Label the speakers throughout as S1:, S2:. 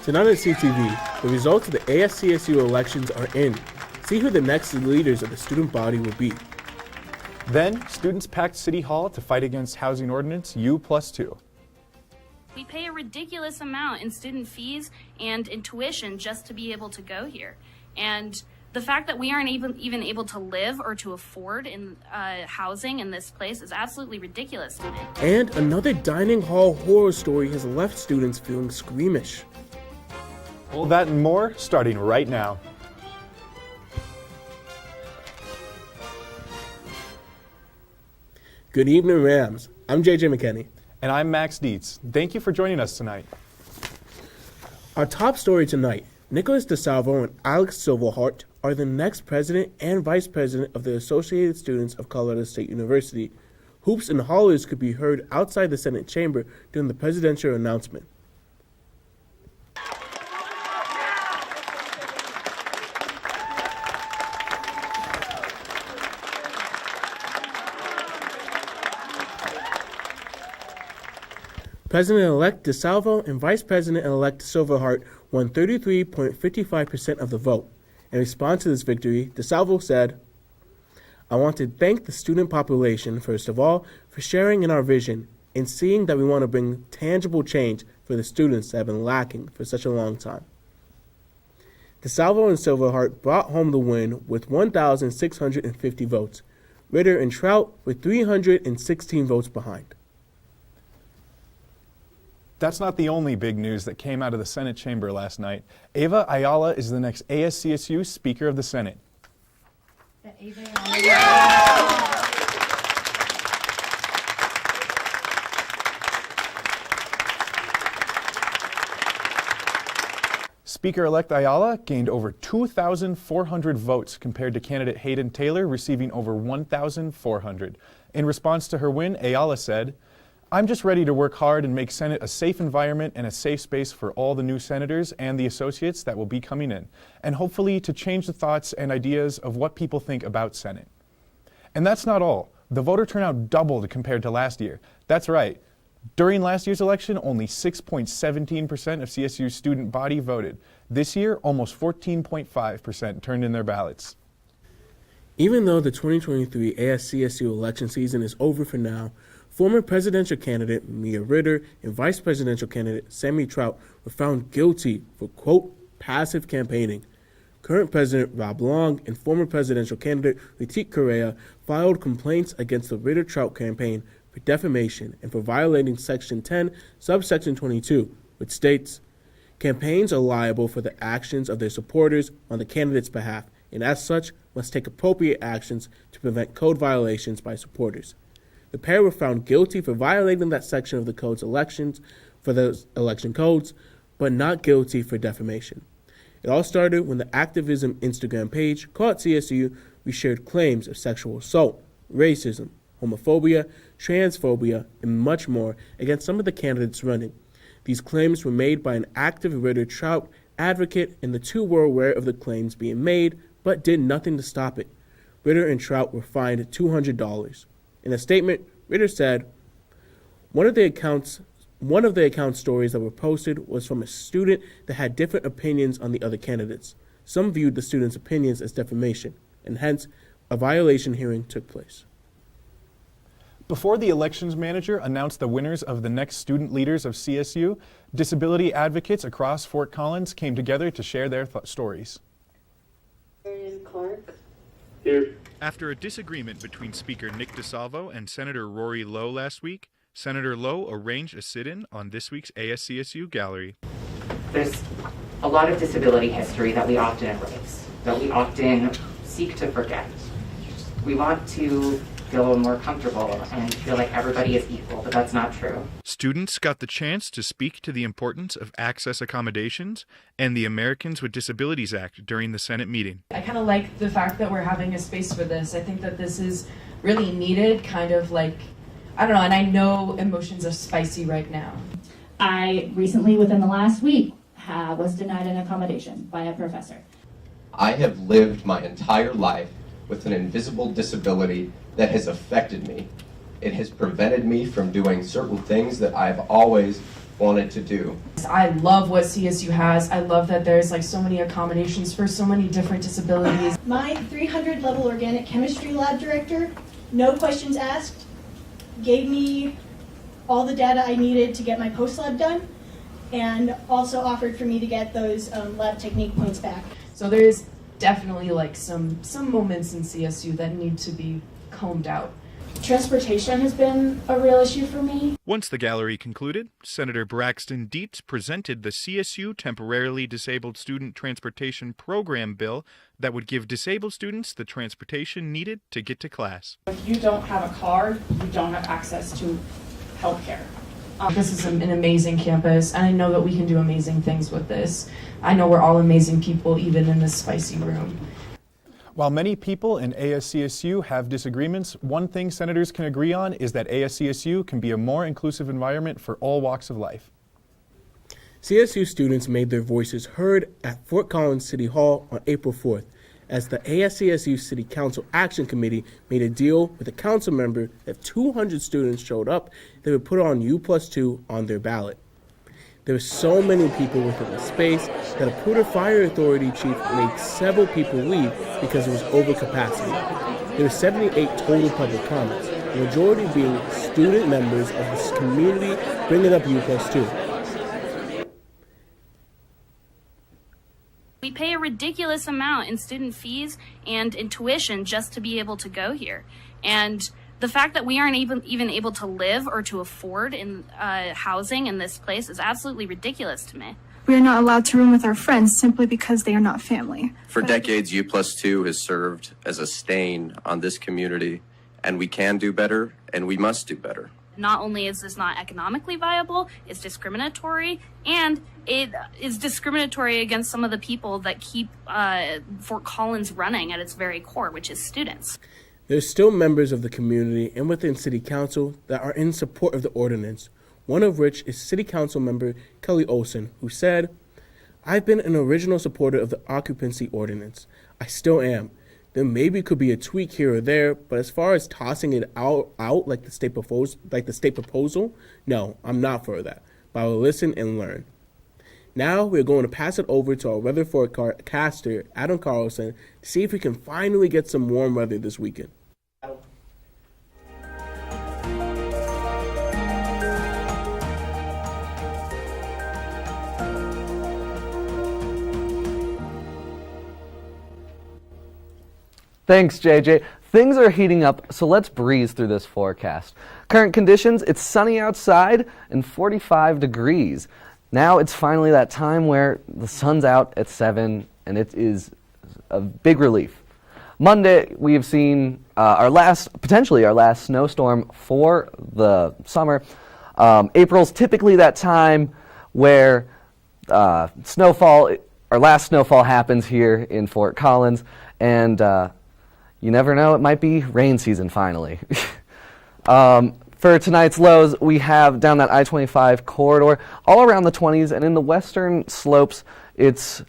S1: Tonight at CTV, the results of the ASCSU elections are in. See who the next leaders of the student body will be.
S2: Then, students packed City Hall to fight against housing ordinance U+2.
S3: We pay a ridiculous amount in student fees and in tuition just to be able to go here. And the fact that we aren't even able to live or to afford in housing in this place is absolutely ridiculous to me.
S1: And another dining hall horror story has left students feeling squeamish.
S2: All that and more starting right now.
S1: Good evening, Rams. I'm JJ McKinney.
S2: And I'm Max Dietz. Thank you for joining us tonight.
S1: Our top story tonight, Nicholas DeSalvo and Alex Silverhart are the next president and vice president of the Associated Students of Colorado State University. Hoops and hollers could be heard outside the Senate chamber during the presidential announcement. President-elect DeSalvo and Vice President-elect Silverhart won 33.55% of the vote. In response to this victory, DeSalvo said, "I want to thank the student population, first of all, for sharing in our vision and seeing that we want to bring tangible change for the students that have been lacking for such a long time." DeSalvo and Silverhart brought home the win with 1,650 votes. Ritter and Trout were 316 votes behind.
S2: That's not the only big news that came out of the Senate chamber last night. Eva Ayala is the next ASCSU Speaker of the Senate. Speaker-elect Ayala gained over 2,400 votes compared to candidate Hayden Taylor receiving over 1,400. In response to her win, Ayala said, "I'm just ready to work hard and make Senate a safe environment and a safe space for all the new senators and the associates that will be coming in, and hopefully to change the thoughts and ideas of what people think about Senate." And that's not all. The voter turnout doubled compared to last year. That's right. During last year's election, only 6.17% of CSU's student body voted. This year, almost 14.5% turned in their ballots.
S1: Even though the 2023 ASCSU election season is over for now, former presidential candidate Mia Ritter and vice presidential candidate Sammy Trout were found guilty for, quote, passive campaigning. Current President Rob Long and former presidential candidate Ritik Correa filed complaints against the Ritter-Trout campaign for defamation and for violating Section 10, subsection 22, which states, "Campaigns are liable for the actions of their supporters on the candidate's behalf, and as such must take appropriate actions to prevent code violations by supporters." The pair were found guilty for violating that section of the code's elections for the election codes, but not guilty for defamation. It all started when the activism Instagram page called CSU reshared claims of sexual assault, racism, homophobia, transphobia, and much more against some of the candidates running. These claims were made by an active Ritter-Trout advocate, and the two were aware of the claims being made, but did nothing to stop it. Ritter and Trout were fined $200. In a statement, Ritter said, one of the account stories that were posted was from a student that had different opinions on the other candidates. Some viewed the student's opinions as defamation, and hence, a violation hearing took place.
S2: Before the elections manager announced the winners of the next student leaders of CSU, disability advocates across Fort Collins came together to share their stories.
S4: Clark.
S5: Here.
S6: After a disagreement between Speaker Nick DeSalvo and Senator Rory Lowe last week, Senator Lowe arranged a sit-in on this week's ASCSU gallery.
S4: There's a lot of disability history that we often erase, that we often seek to forget. We want to feel more comfortable and feel like everybody is equal, but that's not true.
S6: Students got the chance to speak to the importance of access accommodations and the Americans with Disabilities Act during the Senate meeting.
S7: I kind of like the fact that we're having a space for this. I think that this is really needed, kind of like, I don't know, and I know emotions are spicy right now.
S8: I recently, within the last week, was denied an accommodation by a professor.
S9: I have lived my entire life with an invisible disability that has affected me. It has prevented me from doing certain things that I've always wanted to do.
S7: I love what CSU has. I love that there's like so many accommodations for so many different disabilities.
S5: My 300 level organic chemistry lab director, no questions asked, gave me all the data I needed to get my post lab done, and also offered for me to get those lab technique points back.
S7: So there's definitely like some moments in CSU that need to be combed out.
S8: Transportation has been a real issue for me.
S6: Once the gallery concluded, Senator Braxton Dietz presented the CSU Temporarily Disabled Student Transportation Program bill that would give disabled students the transportation needed to get to class.
S10: If you don't have a car, you don't have access to healthcare.
S7: This is an amazing campus, and I know that we can do amazing things with this. I know we're all amazing people, even in this spicy room.
S2: While many people in ASCSU have disagreements, one thing senators can agree on is that ASCSU can be a more inclusive environment for all walks of life.
S1: CSU students made their voices heard at Fort Collins City Hall on April 4th, as the ASCSU City Council Action Committee made a deal with a council member that 200 students showed up, they would put on U+2 on their ballot. There were so many people within the space that a Poudre Fire Authority chief made several people leave because it was overcapacity. There were 78 total public comments, the majority being student members of this community bringing up U+2.
S3: We pay a ridiculous amount in student fees and in tuition just to be able to go here. And the fact that we aren't even able to live or to afford in housing in this place is absolutely ridiculous to me.
S11: We are not allowed to room with our friends simply because they are not family.
S12: For decades, U+2 has served as a stain on this community, and we can do better, and we must do better.
S3: Not only is this not economically viable, it's discriminatory, and it is discriminatory against some of the people that keep Fort Collins running at its very core, which is students.
S1: There's still members of the community and within City Council that are in support of the ordinance, one of which is City Council member Kelly Olson, who said, "I've been an original supporter of the occupancy ordinance. I still am. There maybe could be a tweak here or there, but as far as tossing it out like the state proposal, no, I'm not for that. But I will listen and learn." Now we're going to pass it over to our weather forecaster, Adam Carlson, to see if we can finally get some warm weather this weekend.
S13: Thanks, JJ. Things are heating up, so let's breeze through this forecast. Current conditions, it's sunny outside and 45 degrees. Now it's finally that time where the sun's out at 7, and it is a big relief. Monday, we have seen potentially our last snowstorm for the summer. April's typically that time where our last snowfall happens here in Fort Collins, and you never know, it might be rain season finally. For tonight's lows, we have down that I-25 corridor all around the 20s, and in the western slopes, it's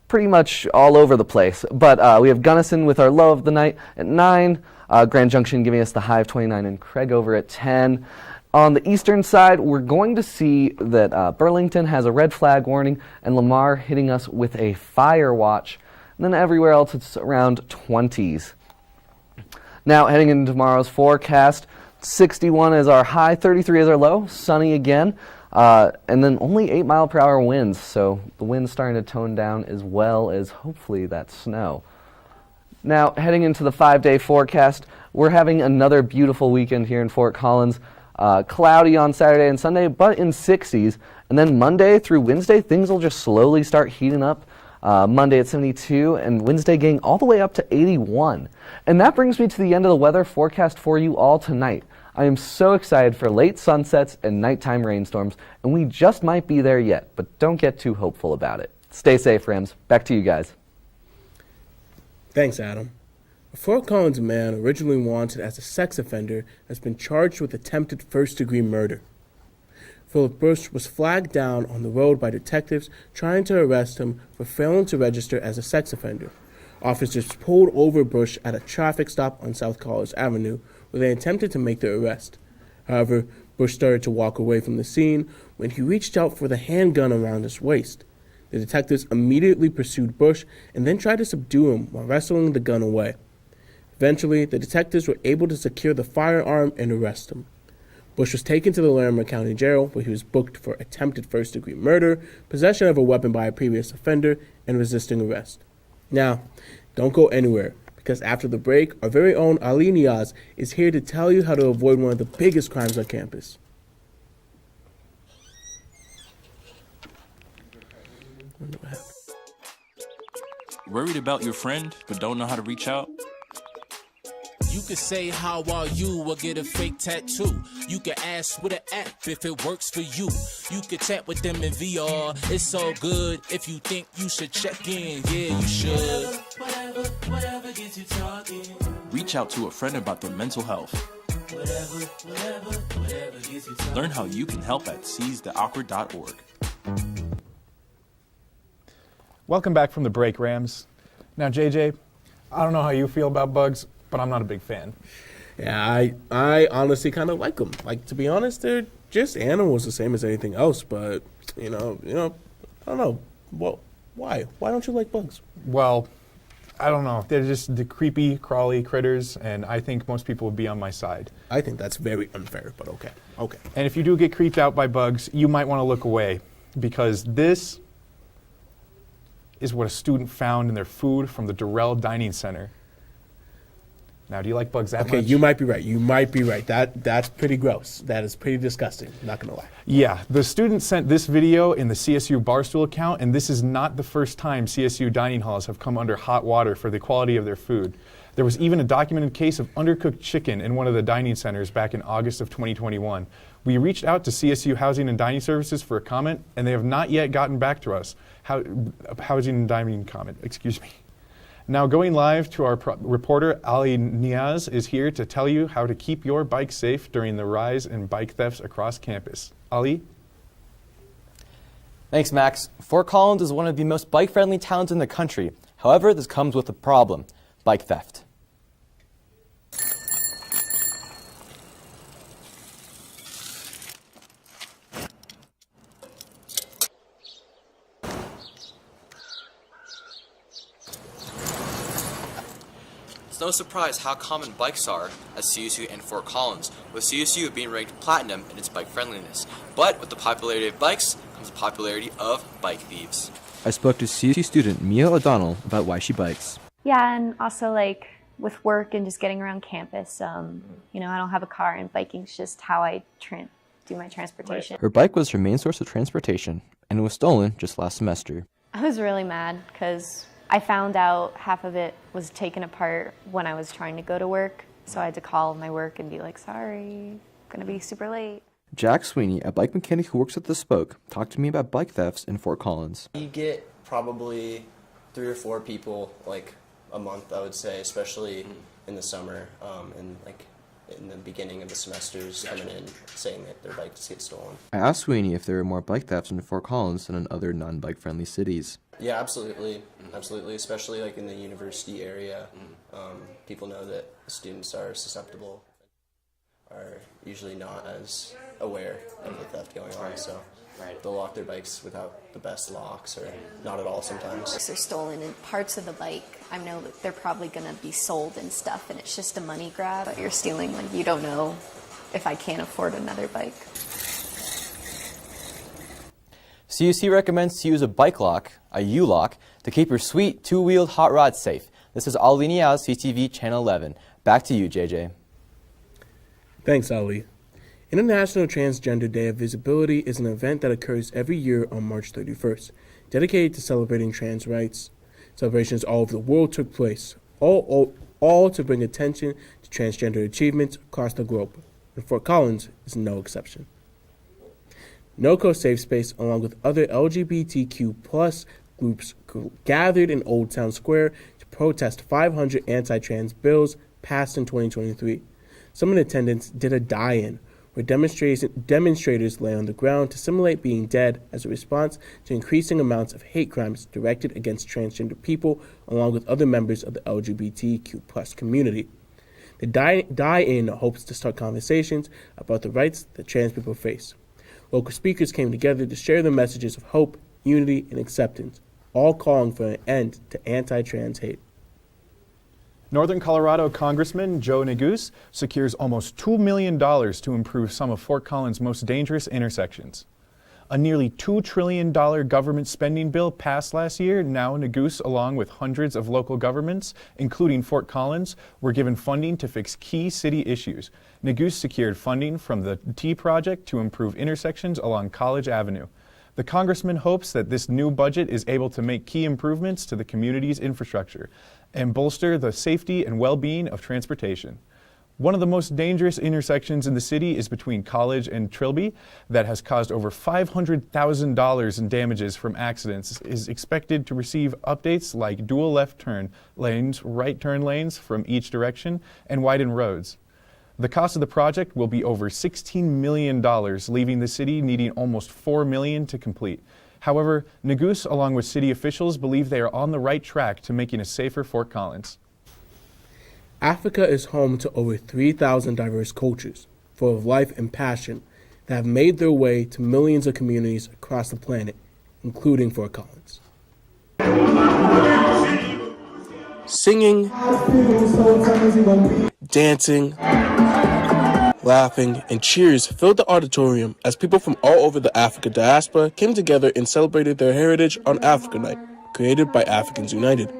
S13: pretty much all over the place. But we have Gunnison with our low of the night at 9, Grand Junction giving us the high of 29, and Craig over at 10. On the eastern side, we're going to see that Burlington has a red flag warning, and Lamar hitting us with a fire watch. And then everywhere else, it's around 20s. Now, heading into tomorrow's forecast, 61 is our high, 33 is our low, sunny again, and then only 8-mile-per-hour winds, so the wind's starting to tone down as well as hopefully that snow. Now, heading into the 5-day forecast, we're having another beautiful weekend here in Fort Collins. Cloudy on Saturday and Sunday, but in 60s, and then Monday through Wednesday, things will just slowly start heating up. Monday at 72, and Wednesday getting all the way up to 81. And that brings me to the end of the weather forecast for you all tonight. I am so excited for late sunsets and nighttime rainstorms, and we just might be there yet, but don't get too hopeful about it. Stay safe, Rams. Back to you guys.
S1: Thanks, Adam. A Fort Collins man originally wanted as a sex offender has been charged with attempted first-degree murder. Philip Bush was flagged down on the road by detectives trying to arrest him for failing to register as a sex offender. Officers pulled over Bush at a traffic stop on South College Avenue, where they attempted to make the arrest. However, Bush started to walk away from the scene when he reached out for the handgun around his waist. The detectives immediately pursued Bush and then tried to subdue him while wrestling the gun away. Eventually, the detectives were able to secure the firearm and arrest him. Bush was taken to the Larimer County Jail, where he was booked for attempted first-degree murder, possession of a weapon by a previous offender, and resisting arrest. Now, don't go anywhere, because after the break, our very own Ali Niaz is here to tell you how to avoid one of the biggest crimes on campus.
S14: Worried about your friend, but don't know how to reach out?
S15: You could say, how are you, or get a fake tattoo. You could ask with an app if it works for you. You could chat with them in VR, it's all good. If you think you should check in, yeah, you should.
S14: Whatever gets you talking. Reach out to a friend about their mental health. Whatever gets you talking. Learn how you can help at seizetheawkward.org.
S2: Welcome back from the break, Rams. Now, JJ, I don't know how you feel about bugs, but I'm not a big fan.
S1: Yeah, I honestly kind of like them. Like, to be honest, they're just animals the same as anything else. But, you know, I don't know. Well, why? Why don't you like bugs?
S2: Well, I don't know. They're just the creepy, crawly critters, and I think most people would be on my side.
S1: I think that's very unfair, but okay. Okay.
S2: And if you do get creeped out by bugs, you might want to look away, because this is what a student found in their food from the Durrell Dining Center. Now, do you like bugs that much?
S1: Okay, you might be right. You might be right. That's pretty gross. That is pretty disgusting. Not going to lie.
S2: Yeah, the student sent this video in the CSU Barstool account, and this is not the first time CSU dining halls have come under hot water for the quality of their food. There was even a documented case of undercooked chicken in one of the dining centers back in August of 2021. We reached out to CSU Housing and Dining Services for a comment, and they have not yet gotten back to us. Housing and Dining comment, excuse me. Now, going live to our reporter, Ali Niaz, is here to tell you how to keep your bike safe during the rise in bike thefts across campus. Ali?
S16: Thanks, Max. Fort Collins is one of the most bike-friendly towns in the country. However, this comes with a problem: bike theft. It's no surprise how common bikes are at CSU and Fort Collins, with CSU being ranked platinum in its bike friendliness. But with the popularity of bikes comes the popularity of bike thieves.
S17: I spoke to CSU student Mia O'Donnell about why she bikes.
S18: Yeah, and also like with work and just getting around campus, you know, I don't have a car, and biking's just how I do my transportation.
S17: Her bike was her main source of transportation, and it was stolen just last semester.
S18: I was really mad because I found out half of it was taken apart when I was trying to go to work, so I had to call my work and be like, sorry, I'm gonna be super late.
S17: Jack Sweeney, a bike mechanic who works at the Spoke, talked to me about bike thefts in Fort Collins.
S19: You get probably 3 or 4 people like a month, I would say, especially in the summer, and like in the beginning of the semesters coming in saying that their bikes get stolen.
S17: I asked Sweeney if there were more bike thefts in Fort Collins than in other non-bike friendly cities.
S19: Yeah, absolutely. Absolutely, especially like in the university area. People know that students are susceptible, are usually not as aware of the theft going on, so they'll lock their bikes without the best locks, or not at all sometimes.
S20: If they're stolen in parts of the bike, I know that they're probably going to be sold and stuff, and it's just a money grab. But you're stealing, like, you don't know if I can't afford another bike.
S16: CUC recommends to use a bike lock, a U-lock, to keep your sweet two-wheeled hot rod safe. This is Ali Niaz, CTV Channel 11. Back to you, JJ.
S1: Thanks, Ali. International Transgender Day of Visibility is an event that occurs every year on March 31st, dedicated to celebrating trans rights. Celebrations all over the world took place, all to bring attention to transgender achievements across the globe, and Fort Collins is no exception. NoCo Safe Space, along with other LGBTQ plus groups, gathered in Old Town Square to protest 500 anti-trans bills passed in 2023. Some in attendance did a die-in, where demonstrators lay on the ground to simulate being dead as a response to increasing amounts of hate crimes directed against transgender people, along with other members of the LGBTQ plus community. The die-in hopes to start conversations about the rights that trans people face. Local speakers came together to share the messages of hope, unity, and acceptance, all calling for an end to anti-trans hate.
S2: Northern Colorado Congressman Joe Neguse secures almost $2 million to improve some of Fort Collins' most dangerous intersections. A nearly $2 trillion government spending bill passed last year. Now Neguse, along with hundreds of local governments, including Fort Collins, were given funding to fix key city issues. Neguse secured funding from the T Project to improve intersections along College Avenue. The congressman hopes that this new budget is able to make key improvements to the community's infrastructure and bolster the safety and well-being of transportation. One of the most dangerous intersections in the city is between College and Trilby that has caused over $500,000 in damages from accidents. Is expected to receive updates like dual left turn lanes, right turn lanes from each direction, and widened roads. The cost of the project will be over $16 million, leaving the city needing almost $4 million to complete. However, Neguse, along with city officials, believe they are on the right track to making a safer Fort Collins.
S1: Africa is home to over 3,000 diverse cultures, full of life and passion, that have made their way to millions of communities across the planet, including Fort Collins. Singing, dancing, laughing, and cheers filled the auditorium as people from all over the Africa diaspora came together and celebrated their heritage on Africa Night, created by Africans United.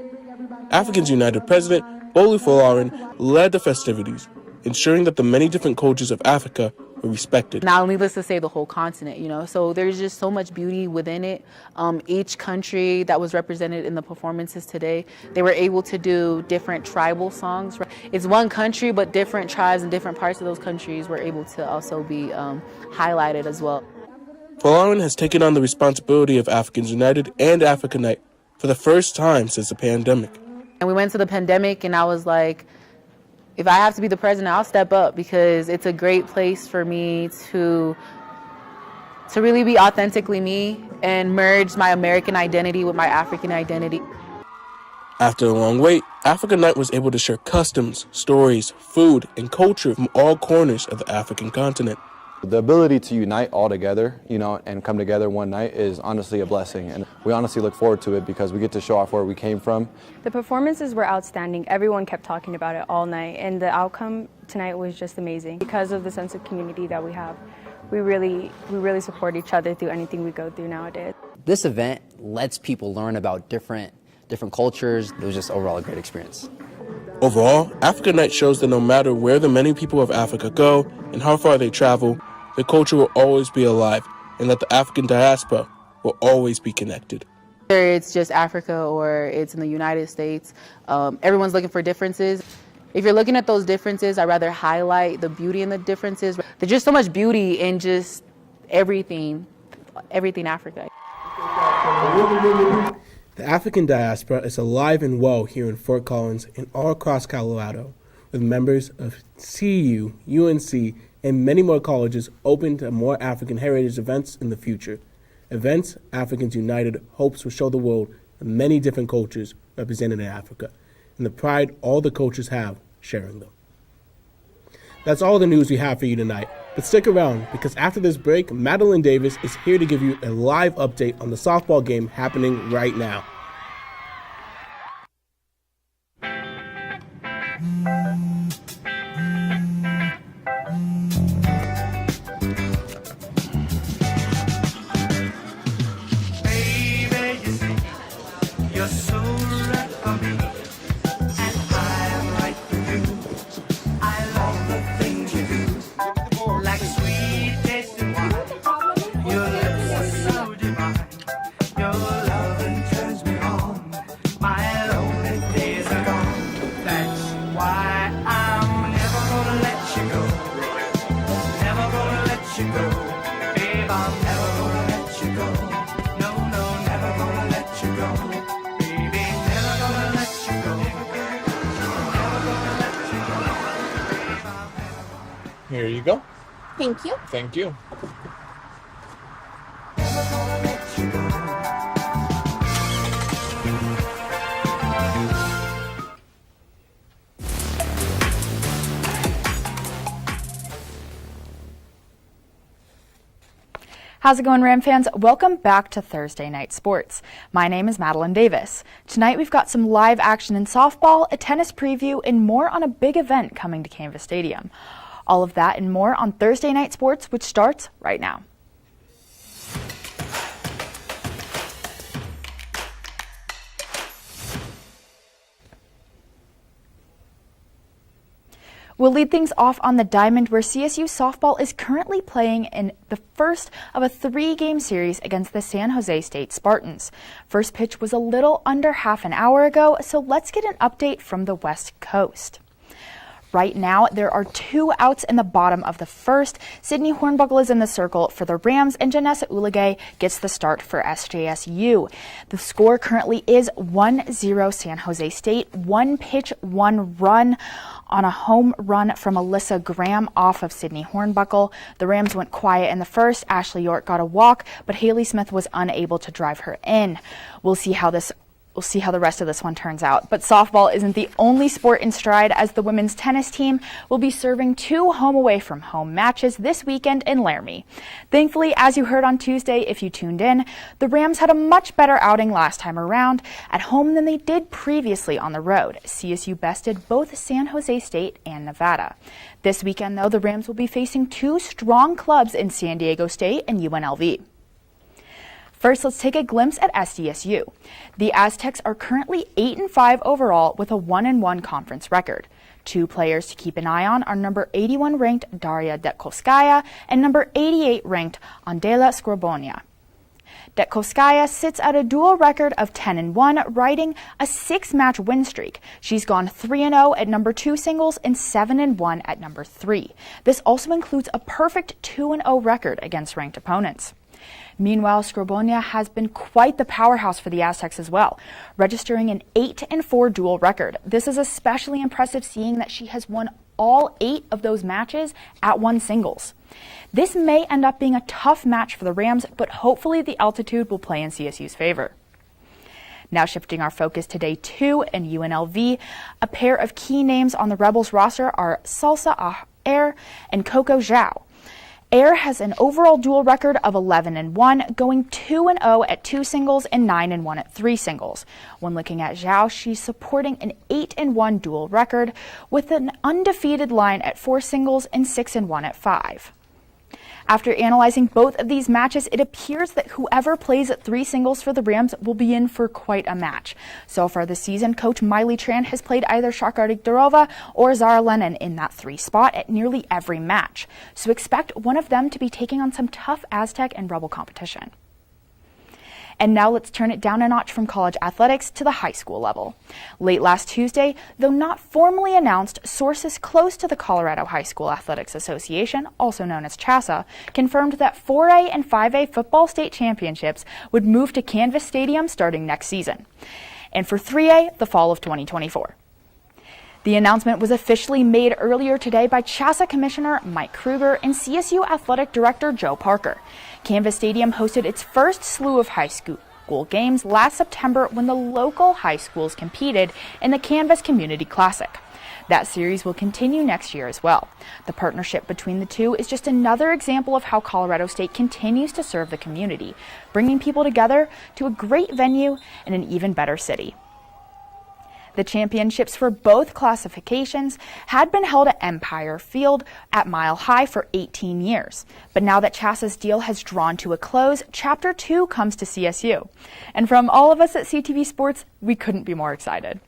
S1: Africans United President Bolu Folarin led the festivities, ensuring that the many different cultures of Africa were respected.
S21: Now, needless to say, the whole continent, so there's just so much beauty within it. Each country that was represented in the performances today, they were able to do different tribal songs. It's one country, but different tribes and different parts of those countries were able to also be highlighted as well.
S1: Folarin has taken on the responsibility of Africans United and Africa Night for the first time since the pandemic.
S21: And we went to the pandemic, and I was like, if I have to be the president, I'll step up, because it's a great place for me to really be authentically me and merge my American identity with my African identity.
S1: After a long wait, Africa Night was able to share customs, stories, food, and culture from all corners of the African continent.
S22: The ability to unite all together, and come together one night is honestly a blessing. And we honestly look forward to it because we get to show off where we came from.
S23: The performances were outstanding. Everyone kept talking about it all night. And the outcome tonight was just amazing. Because of the sense of community that we have, we really support each other through anything we go through nowadays.
S24: This event lets people learn about different cultures. It was just overall a great experience.
S1: Overall, Africa Night shows that no matter where the many people of Africa go and how far they travel, their culture will always be alive, and that the African diaspora will always be connected.
S21: Whether it's just Africa or it's in the United States, everyone's looking for differences. If you're looking at those differences, I'd rather highlight the beauty in the differences. There's just so much beauty in just everything Africa.
S1: The African diaspora is alive and well here in Fort Collins and all across Colorado, with members of CU, UNC, and many more colleges open to more African heritage events in the future. Events Africans United hopes will show the world the many different cultures represented in Africa, and the pride all the cultures have sharing them. That's all the news we have for you tonight, but stick around, because after this break, Madeline Davis is here to give you a live update on the softball game happening right now.
S25: Here you go.
S26: Thank you.
S25: Thank you.
S4: How's it going, Ram fans? Welcome back to Thursday Night Sports. My name is Madeline Davis. Tonight we've got some live action in softball, a tennis preview, and more on a big event coming to Canvas Stadium. All of that and more on Thursday Night Sports, which starts right now. We'll lead things off on the diamond, where CSU softball is currently playing in the first of a 3-game series against the San Jose State Spartans. First pitch was a little under half an hour ago, so let's get an update from the West Coast. Right now, there are 2 outs in the bottom of the first. Sydney Hornbuckle is in the circle for the Rams, and Janessa Uligay gets the start for SJSU. The score currently is 1-0 San Jose State. 1 pitch, 1 run on a home run from Alyssa Graham off of Sydney Hornbuckle. The Rams went quiet in the first. Ashley York got a walk, but Haley Smith was unable to drive her in. We'll see how the rest of this one turns out. But softball isn't the only sport in stride, as the women's tennis team will be serving 2 home-away-from-home matches this weekend in Laramie. Thankfully, as you heard on Tuesday if you tuned in, the Rams had a much better outing last time around at home than they did previously on the road. CSU bested both San Jose State and Nevada. This weekend, though, the Rams will be facing 2 strong clubs in San Diego State and UNLV. First, let's take a glimpse at SJSU. The Aztecs are currently 8-5 overall with a 1-1 conference record. 2 players to keep an eye on are number 81 ranked Daria Detkovskaya and number 88 ranked Andela Skrobonia. Detkovskaya sits at a dual record of 10-1, riding a 6-match win streak. She's gone 3-0 at number 2 singles and 7-1 at number 3. This also includes a perfect 2-0 record against ranked opponents. Meanwhile, Skrobonia has been quite the powerhouse for the Aztecs as well, registering an 8-4 dual record. This is especially impressive, seeing that she has won all 8 of those matches at 1 singles. This may end up being a tough match for the Rams, but hopefully the altitude will play in CSU's favor. Now shifting our focus to day 2 in UNLV, a pair of key names on the Rebels roster are Salsa Air and Coco Zhao. Air has an overall dual record of 11-1, going 2-0 at 2 singles and 9-1 at 3 singles. When looking at Zhao, she's supporting an 8-1 dual record with an undefeated line at 4 singles and 6-1 at 5. After analyzing both of these matches, it appears that whoever plays at 3 singles for the Rams will be in for quite a match. So far this season, Coach Miley Tran has played either Shaka Rigdarova or Zara Lennon in that 3 spot at nearly every match. So expect one of them to be taking on some tough Aztec and Rebel competition. And now let's turn it down a notch from college athletics to the high school level. Late last Tuesday, though not formally announced, sources close to the Colorado High School Athletics Association, also known as CHASA, confirmed that 4A and 5A football state championships would move to Canvas Stadium starting next season, and for 3A, the fall of 2024. The announcement was officially made earlier today by CHASA Commissioner Mike Kruger and CSU Athletic Director Joe Parker. Canvas Stadium hosted its first slew of high school games last September when the local high schools competed in the Canvas Community Classic. That series will continue next year as well. The partnership between the two is just another example of how Colorado State continues to serve the community, bringing people together to a great venue in an even better city. The championships for both classifications had been held at Empire Field at Mile High for 18 years. But now that CHASA's deal has drawn to a close, Chapter 2 comes to CSU. And from all of us at CTV Sports, we couldn't be more excited.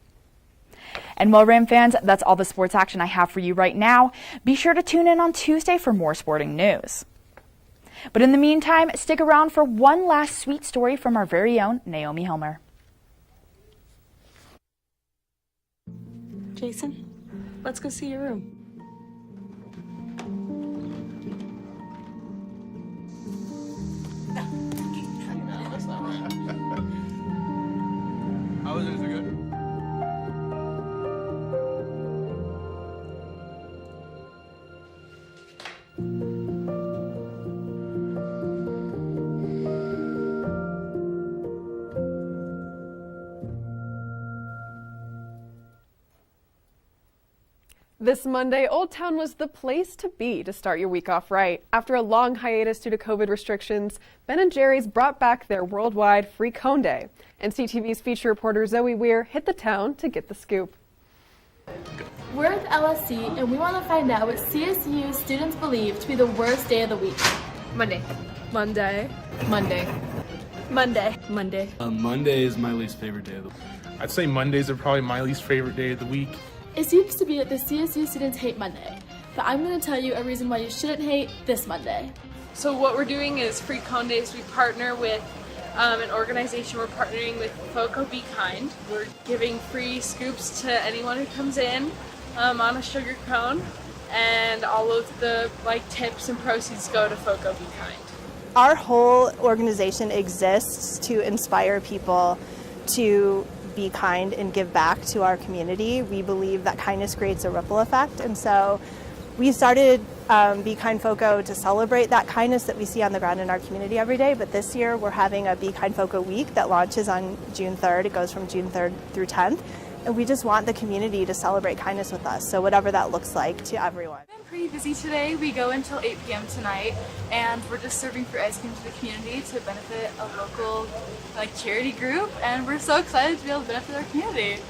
S4: And well, Ram fans, that's all the sports action I have for you right now. Be sure to tune in on Tuesday for more sporting news. But in the meantime, stick around for one last sweet story from our very own Naomi Hillmer.
S5: Jason, let's go see your room.
S8: How was it? Is it good?
S6: This Monday, Old Town was the place to be to start your week off right. After a long hiatus due to COVID restrictions, Ben & Jerry's brought back their worldwide free cone day. And CTV's feature reporter Zoe Weir hit the town to get the scoop.
S8: We're with LSC, and we want to find out what CSU students believe to be the worst day of the week.
S5: Monday.
S8: Monday.
S5: Monday.
S8: Monday.
S5: Monday.
S9: Monday is my least favorite day of the week.
S10: I'd say Mondays are probably my least favorite day of the week.
S8: It seems to be that the CSU students hate Monday, but I'm going to tell you a reason why you shouldn't hate this Monday.
S25: So what we're doing is Free Cone Days. We partner with an organization. We're partnering with FOCO Be Kind. We're giving free scoops to anyone who comes in on a sugar cone, and all of the tips and proceeds go to FOCO Be Kind.
S26: Our whole organization exists to inspire people to be kind and give back to our community. We believe that kindness creates a ripple effect, and so we started Be Kind FOCO to celebrate that kindness that we see on the ground in our community every day. But this year we're having a Be Kind FOCO week that launches on June 3rd. It goes from June 3rd through 10th, and we just want the community to celebrate kindness with us. So whatever that looks like to everyone.
S8: Pretty busy today. We go until 8 p.m. tonight, and we're just serving free ice cream to the community to benefit a local charity group, and we're so excited to be able to benefit our community.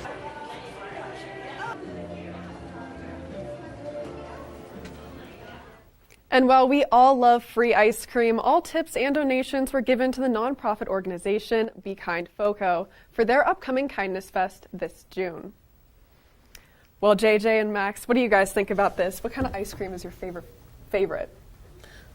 S6: And while we all love free ice cream, all tips and donations were given to the nonprofit organization Be Kind FOCO for their upcoming Kindness Fest this June. Well, JJ and Max, what do you guys think about this? What kind of ice cream is your favorite?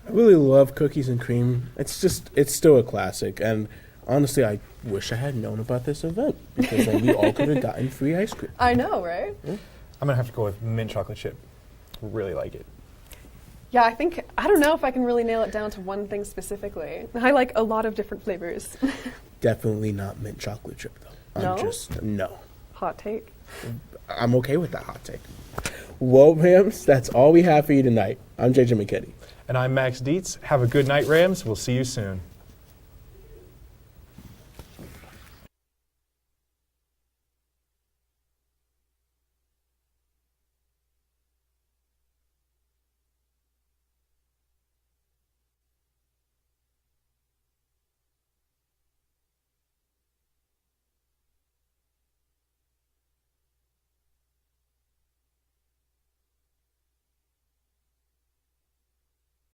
S1: I really love cookies and cream. It's still a classic. And honestly, I wish I had known about this event because then we all could have gotten free ice cream.
S6: I know, right?
S1: Yeah.
S2: I'm going to have to go with mint chocolate chip. Really like it.
S6: Yeah, I don't know if I can really nail it down to one thing specifically. I like a lot of different flavors.
S1: Definitely not mint chocolate chip, though. No.
S6: Hot take.
S1: I'm okay with that hot take. Well, Rams, that's all we have for you tonight. I'm JJ McKinney.
S2: And I'm Max Dietz. Have a good night, Rams. We'll see you soon.